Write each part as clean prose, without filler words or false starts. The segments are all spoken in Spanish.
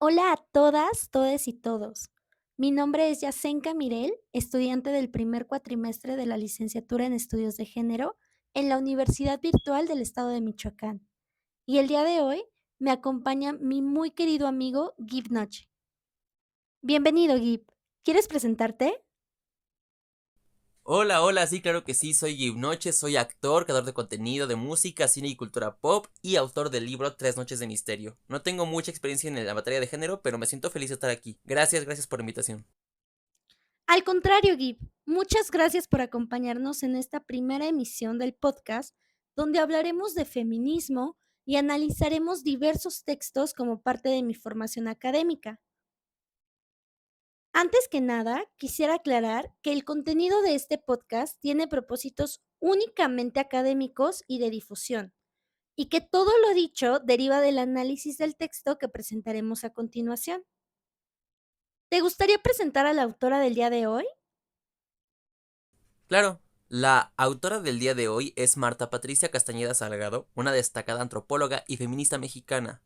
Hola a todas, todes y todos. Mi nombre es Yacenka Mirel, estudiante del primer cuatrimestre de la licenciatura en Estudios de Género en la Universidad Virtual del Estado de Michoacán. Y el día de hoy me acompaña mi muy querido amigo Gib Noche. Bienvenido, Gib. ¿Quieres presentarte? Hola, hola, sí, claro que sí, soy Gib Noche, soy actor, creador de contenido de música, cine y cultura pop y autor del libro Tres Noches de Misterio. No tengo mucha experiencia en la materia de género, pero me siento feliz de estar aquí. Gracias, gracias por la invitación. Al contrario, Gib, muchas gracias por acompañarnos en esta primera emisión del podcast, donde hablaremos de feminismo y analizaremos diversos textos como parte de mi formación académica. Antes que nada, quisiera aclarar que el contenido de este podcast tiene propósitos únicamente académicos y de difusión, y que todo lo dicho deriva del análisis del texto que presentaremos a continuación. ¿Te gustaría presentar a la autora del día de hoy? Claro, la autora del día de hoy es Marta Patricia Castañeda Salgado, una destacada antropóloga y feminista mexicana.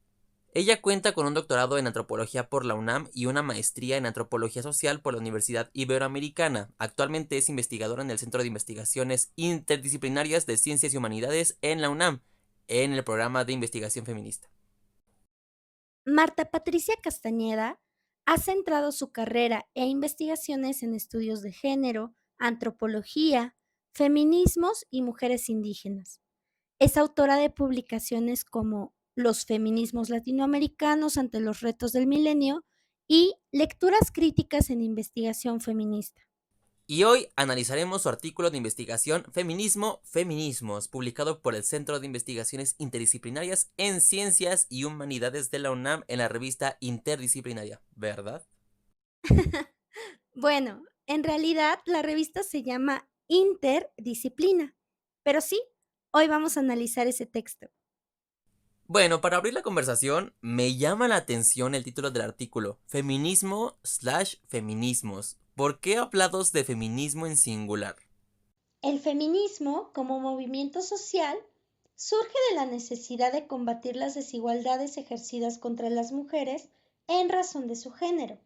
Ella cuenta con un doctorado en antropología por la UNAM y una maestría en antropología social por la Universidad Iberoamericana. Actualmente es investigadora en el Centro de Investigaciones Interdisciplinarias de Ciencias y Humanidades en la UNAM, en el programa de investigación feminista. Marta Patricia Castañeda ha centrado su carrera e investigaciones en estudios de género, antropología, feminismos y mujeres indígenas. Es autora de publicaciones como Los feminismos latinoamericanos ante los retos del milenio y Lecturas críticas en investigación feminista. Y hoy analizaremos su artículo de investigación Feminismo, Feminismos, publicado por el Centro de Investigaciones Interdisciplinarias en Ciencias y Humanidades de la UNAM en la revista Interdisciplinaria, ¿verdad? Bueno, en realidad la revista se llama Interdisciplina, pero sí, hoy vamos a analizar ese texto. Bueno, para abrir la conversación, me llama la atención el título del artículo, Feminismo/Feminismos. ¿Por qué hablados de feminismo en singular? El feminismo, como movimiento social, surge de la necesidad de combatir las desigualdades ejercidas contra las mujeres en razón de su género.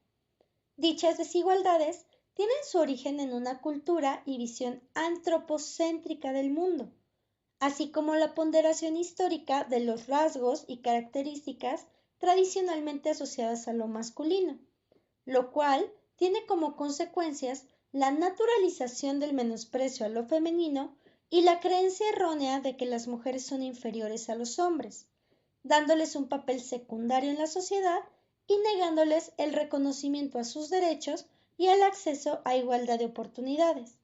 Dichas desigualdades tienen su origen en una cultura y visión antropocéntrica del mundo, así como la ponderación histórica de los rasgos y características tradicionalmente asociadas a lo masculino, lo cual tiene como consecuencias la naturalización del menosprecio a lo femenino y la creencia errónea de que las mujeres son inferiores a los hombres, dándoles un papel secundario en la sociedad y negándoles el reconocimiento a sus derechos y el acceso a igualdad de oportunidades.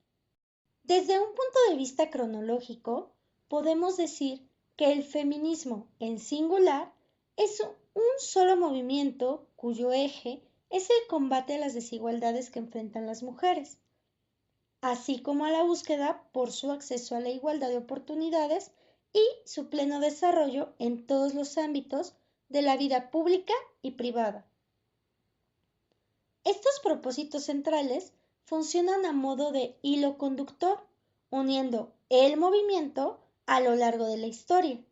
Desde un punto de vista cronológico, podemos decir que el feminismo en singular es un solo movimiento cuyo eje es el combate a las desigualdades que enfrentan las mujeres, así como a la búsqueda por su acceso a la igualdad de oportunidades y su pleno desarrollo en todos los ámbitos de la vida pública y privada. Estos propósitos centrales funcionan a modo de hilo conductor, uniendo el movimiento a lo largo de la historia,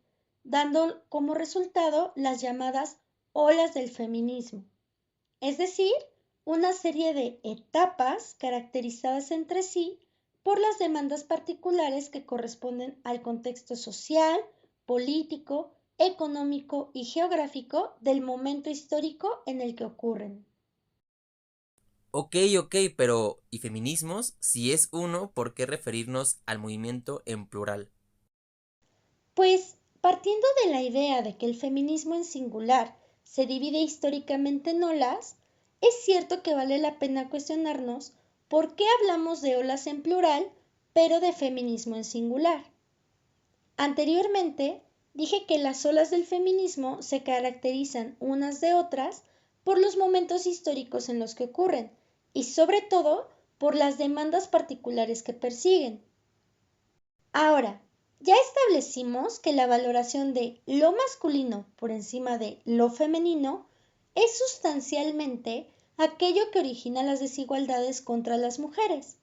dando como resultado las llamadas olas del feminismo, es decir, una serie de etapas caracterizadas entre sí por las demandas particulares que corresponden al contexto social, político, económico y geográfico del momento histórico en el que ocurren. Ok, ok, pero ¿y feminismos? Si es uno, ¿por qué referirnos al movimiento en plural? Pues partiendo de la idea de que el feminismo en singular se divide históricamente en olas, es cierto que vale la pena cuestionarnos por qué hablamos de olas en plural, pero de feminismo en singular. Anteriormente, dije que las olas del feminismo se caracterizan unas de otras por los momentos históricos en los que ocurren y sobre todo por las demandas particulares que persiguen. Ahora, ya establecimos que la valoración de lo masculino por encima de lo femenino es sustancialmente aquello que origina las desigualdades contra las mujeres.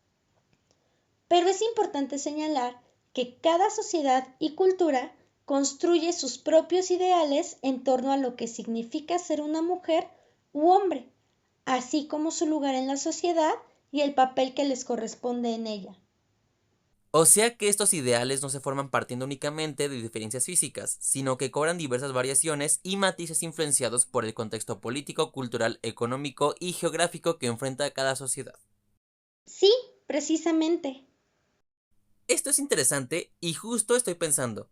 Pero es importante señalar que cada sociedad y cultura construye sus propios ideales en torno a lo que significa ser una mujer u hombre, así como su lugar en la sociedad y el papel que les corresponde en ella. O sea que estos ideales no se forman partiendo únicamente de diferencias físicas, sino que cobran diversas variaciones y matices influenciados por el contexto político, cultural, económico y geográfico que enfrenta cada sociedad. Sí, precisamente. Esto es interesante y justo estoy pensando,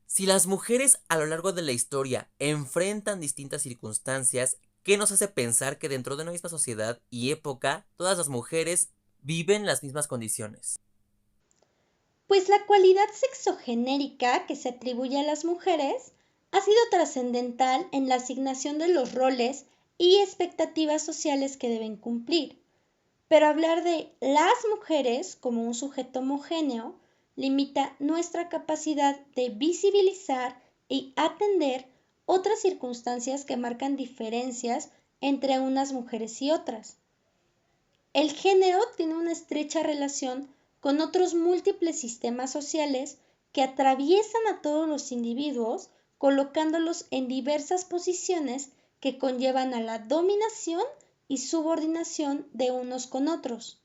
si las mujeres a lo largo de la historia enfrentan distintas circunstancias, ¿qué nos hace pensar que dentro de una misma sociedad y época todas las mujeres viven las mismas condiciones? Pues la cualidad sexogenérica que se atribuye a las mujeres ha sido trascendental en la asignación de los roles y expectativas sociales que deben cumplir. Pero hablar de las mujeres como un sujeto homogéneo limita nuestra capacidad de visibilizar y atender otras circunstancias que marcan diferencias entre unas mujeres y otras. El género tiene una estrecha relación con otros múltiples sistemas sociales que atraviesan a todos los individuos, colocándolos en diversas posiciones que conllevan a la dominación y subordinación de unos con otros.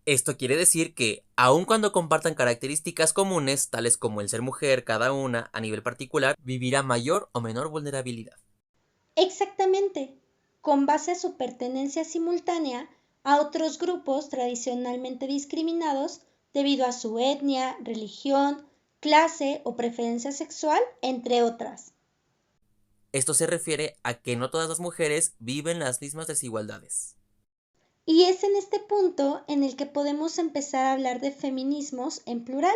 Esto quiere decir que, aun cuando compartan características comunes, tales como el ser mujer, cada una, a nivel particular, vivirá mayor o menor vulnerabilidad. Exactamente, con base a su pertenencia simultánea a otros grupos tradicionalmente discriminados debido a su etnia, religión, clase o preferencia sexual, entre otras. Esto se refiere a que no todas las mujeres viven las mismas desigualdades. Y es en este punto en el que podemos empezar a hablar de feminismos en plural,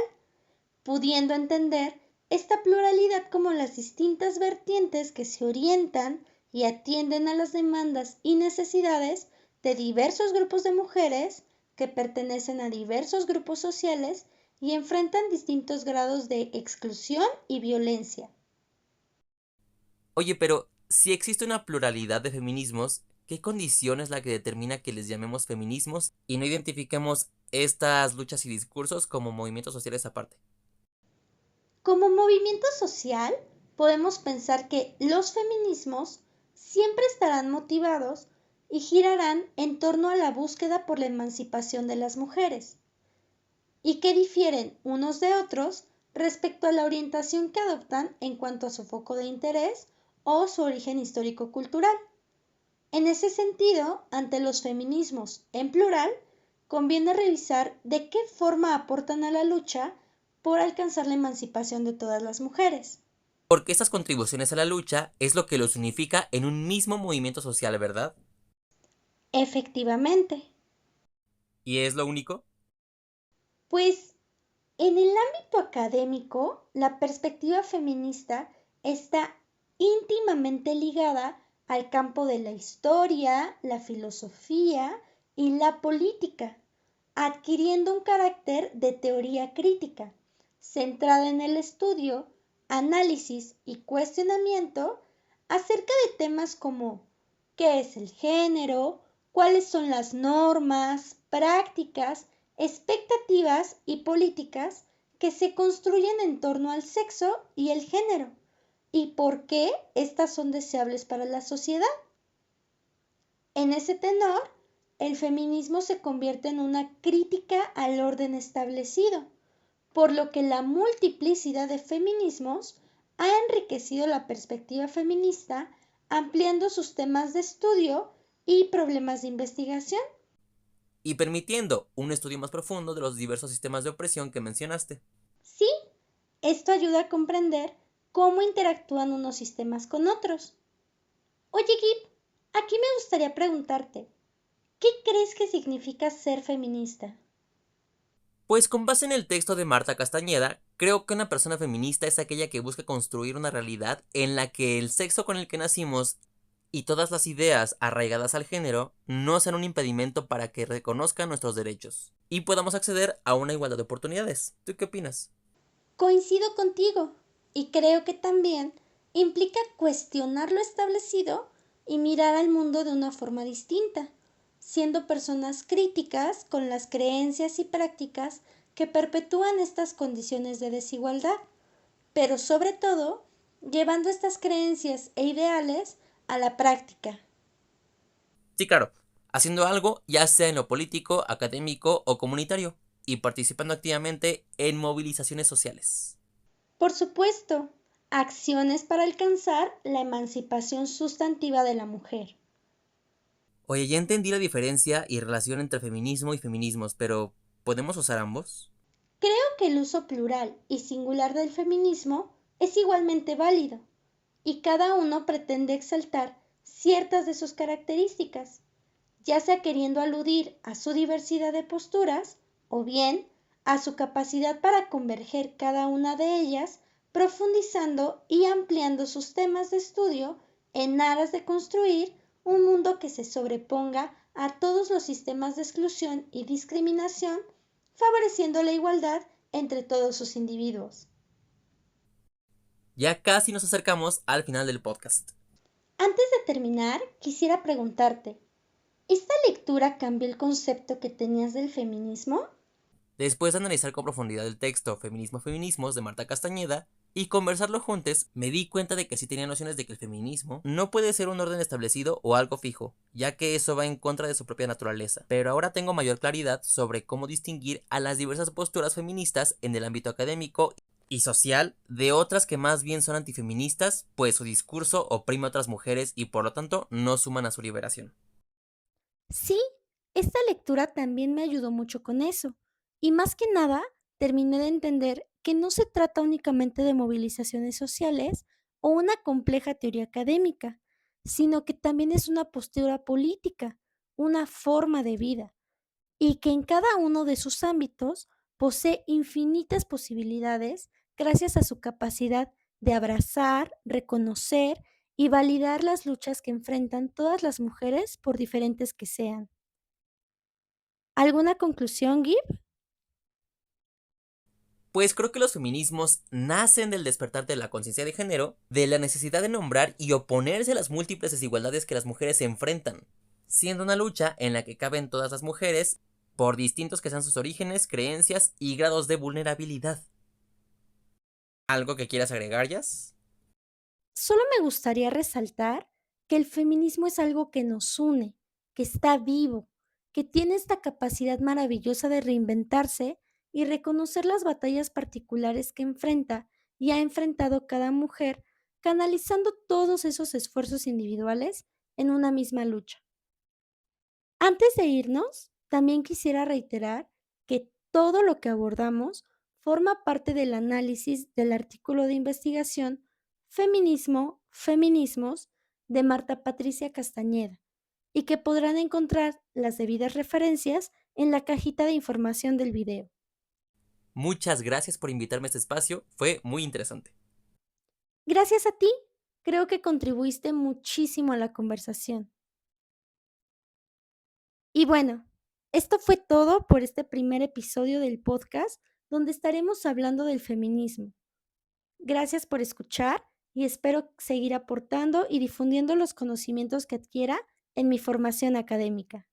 pudiendo entender esta pluralidad como las distintas vertientes que se orientan y atienden a las demandas y necesidades de diversos grupos de mujeres que pertenecen a diversos grupos sociales y enfrentan distintos grados de exclusión y violencia. Oye, pero si existe una pluralidad de feminismos, ¿qué condición es la que determina que les llamemos feminismos y no identifiquemos estas luchas y discursos como movimientos sociales aparte? Como movimiento social, podemos pensar que los feminismos siempre estarán motivados y girarán en torno a la búsqueda por la emancipación de las mujeres, y que difieren unos de otros respecto a la orientación que adoptan en cuanto a su foco de interés o su origen histórico-cultural. En ese sentido, ante los feminismos en plural, conviene revisar de qué forma aportan a la lucha por alcanzar la emancipación de todas las mujeres. Porque estas contribuciones a la lucha es lo que los unifica en un mismo movimiento social, ¿verdad? Efectivamente, ¿Y es lo único? pues en el ámbito académico, la perspectiva feminista está íntimamente ligada al campo de la historia, la filosofía y la política, adquiriendo un carácter de teoría crítica, centrada en el estudio, análisis y cuestionamiento acerca de temas como qué es el género, cuáles son las normas, prácticas, expectativas y políticas que se construyen en torno al sexo y el género, y por qué estas son deseables para la sociedad. En ese tenor, el feminismo se convierte en una crítica al orden establecido, por lo que la multiplicidad de feminismos ha enriquecido la perspectiva feminista, ampliando sus temas de estudio y problemas de investigación. Y permitiendo un estudio más profundo de los diversos sistemas de opresión que mencionaste. Sí, esto ayuda a comprender cómo interactúan unos sistemas con otros. Oye, Gib, aquí me gustaría preguntarte, ¿qué crees que significa ser feminista? Pues con base en el texto de Marta Castañeda, creo que una persona feminista es aquella que busca construir una realidad en la que el sexo con el que nacimos y todas las ideas arraigadas al género no sean un impedimento para que reconozcan nuestros derechos y podamos acceder a una igualdad de oportunidades. ¿Tú qué opinas? Coincido contigo y creo que también implica cuestionar lo establecido y mirar al mundo de una forma distinta, siendo personas críticas con las creencias y prácticas que perpetúan estas condiciones de desigualdad, pero sobre todo llevando estas creencias e ideales a la práctica. Sí, claro, haciendo algo ya sea en lo político, académico o comunitario, y participando activamente en movilizaciones sociales. Por supuesto, acciones para alcanzar la emancipación sustantiva de la mujer. Oye, ya entendí la diferencia y relación entre feminismo y feminismos, pero ¿podemos usar ambos? Creo que el uso plural y singular del feminismo es igualmente válido, y cada uno pretende exaltar ciertas de sus características, ya sea queriendo aludir a su diversidad de posturas o bien a su capacidad para converger cada una de ellas, profundizando y ampliando sus temas de estudio en aras de construir un mundo que se sobreponga a todos los sistemas de exclusión y discriminación, favoreciendo la igualdad entre todos sus individuos. Ya casi nos acercamos al final del podcast. Antes de terminar, quisiera preguntarte, ¿esta lectura cambió el concepto que tenías del feminismo? Después de analizar con profundidad el texto Feminismo Feminismos de Marta Castañeda y conversarlo juntos, me di cuenta de que sí tenía nociones de que el feminismo no puede ser un orden establecido o algo fijo, ya que eso va en contra de su propia naturaleza. Pero ahora tengo mayor claridad sobre cómo distinguir a las diversas posturas feministas en el ámbito académico y social de otras que más bien son antifeministas, pues su discurso oprime a otras mujeres y por lo tanto no suman a su liberación. Sí, esta lectura también me ayudó mucho con eso. Y más que nada, terminé de entender que no se trata únicamente de movilizaciones sociales o una compleja teoría académica, sino que también es una postura política, una forma de vida, y que en cada uno de sus ámbitos posee infinitas posibilidades gracias a su capacidad de abrazar, reconocer y validar las luchas que enfrentan todas las mujeres por diferentes que sean. ¿Alguna conclusión, Gib? Pues creo que los feminismos nacen del despertar de la conciencia de género, de la necesidad de nombrar y oponerse a las múltiples desigualdades que las mujeres se enfrentan, siendo una lucha en la que caben todas las mujeres, por distintos que sean sus orígenes, creencias y grados de vulnerabilidad. ¿Algo que quieras agregar, Jazz? Solo me gustaría resaltar que el feminismo es algo que nos une, que está vivo, que tiene esta capacidad maravillosa de reinventarse y reconocer las batallas particulares que enfrenta y ha enfrentado cada mujer, canalizando todos esos esfuerzos individuales en una misma lucha. Antes de irnos, también quisiera reiterar que todo lo que abordamos forma parte del análisis del artículo de investigación Feminismo, Feminismos de Marta Patricia Castañeda y que podrán encontrar las debidas referencias en la cajita de información del video. Muchas gracias por invitarme a este espacio, fue muy interesante. Gracias a ti, creo que contribuiste muchísimo a la conversación. Y bueno, esto fue todo por este primer episodio del podcast donde estaremos hablando del feminismo. Gracias por escuchar y espero seguir aportando y difundiendo los conocimientos que adquiera en mi formación académica.